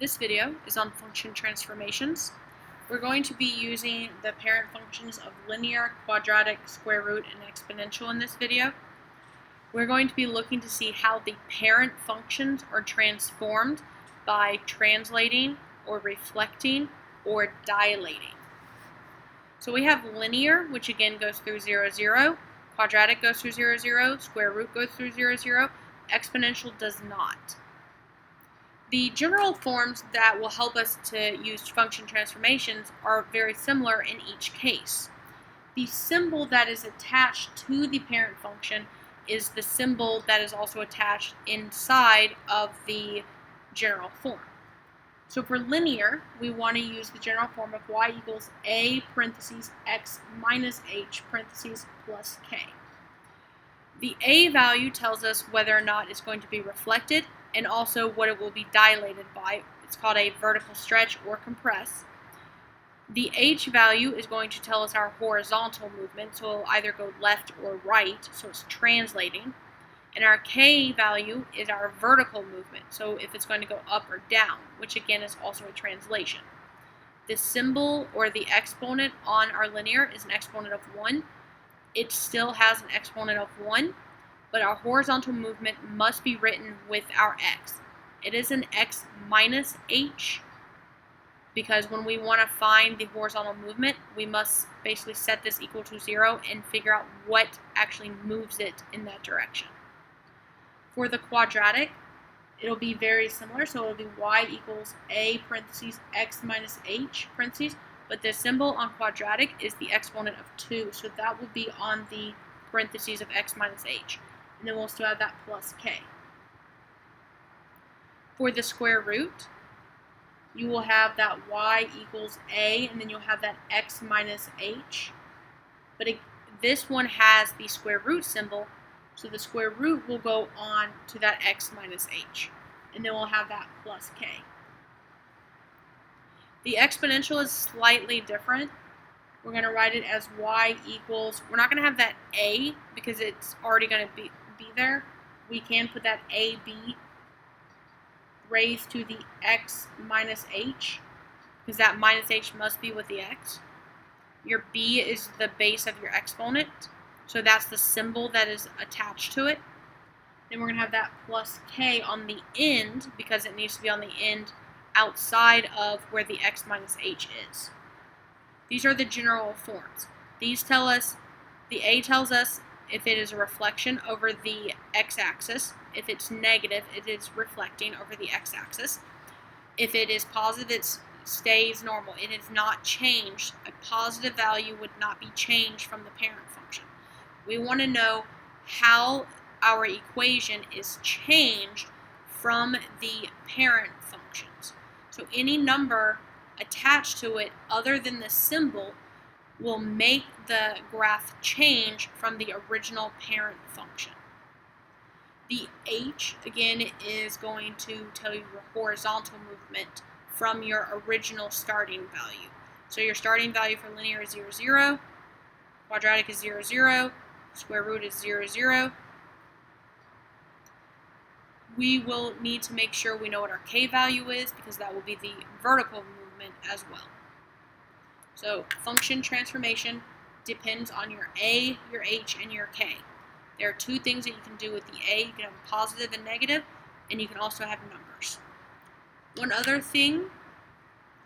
This video is on function transformations. We're going to be using the parent functions of linear, quadratic, square root, and exponential in this video. We're going to be looking to see how the parent functions are transformed by translating or reflecting or dilating. So we have linear, which again goes through 0, 0. Quadratic goes through 0, 0. Square root goes through 0, 0. Exponential does not. The general forms that will help us to use function transformations are very similar in each case. The symbol that is attached to the parent function is the symbol that is also attached inside of the general form. So for linear, we want to use the general form of y equals a parentheses x minus h parentheses plus k. The a value tells us whether or not it's going to be reflected and also what it will be dilated by. It's called a vertical stretch or compress. The h value is going to tell us our horizontal movement, so it'll either go left or right, so it's translating. And our k value is our vertical movement, so if it's going to go up or down, which again is also a translation. The symbol or the exponent on our linear is an exponent of 1. It still has an exponent of 1. But our horizontal movement must be written with our x. It is an x minus h because when we want to find the horizontal movement, we must basically set this equal to 0 and figure out what actually moves it in that direction. For the quadratic, it'll be very similar, so it'll be y equals a parentheses x minus h parentheses, but the symbol on quadratic is the exponent of 2, so that will be on the parentheses of x minus h. And then we'll still have that plus k. For the square root, you will have that y equals a, and then you'll have that x minus h. But this one has the square root symbol, so the square root will go on to that x minus h. And then we'll have that plus k. The exponential is slightly different. We're going to write it as y equals, we're not going to have that a because it's already going to be there. We can put that ab raised to the x minus h because that minus h must be with the x. Your b is the base of your exponent, so that's the symbol that is attached to it. Then we're going to have that plus k on the end because it needs to be on the end outside of where the x minus h is. These are the general forms. These tell us, the a tells us if it is a reflection over the x-axis. If it's negative, it is reflecting over the x-axis. If it is positive, it stays normal. It is not changed. A positive value would not be changed from the parent function. We want to know how our equation is changed from the parent functions. So any number attached to it other than the symbol will make the graph change from the original parent function. The h, again, is going to tell you your horizontal movement from your original starting value. So your starting value for linear is 0, 0, quadratic is 0, 0, square root is 0, 0. We will need to make sure we know what our k value is because that will be the vertical movement as well. So function transformation depends on your a, your h, and your k. There are two things that you can do with the a. You can have a positive and negative, and you can also have numbers. One other thing,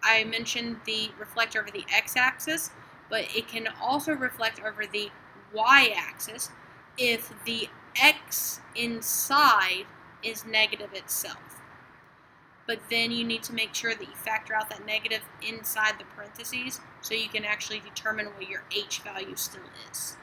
I mentioned the reflect over the x-axis, but it can also reflect over the y-axis if the x inside is negative itself. But then you need to make sure that you factor out that negative inside the parentheses so you can actually determine what your h value still is.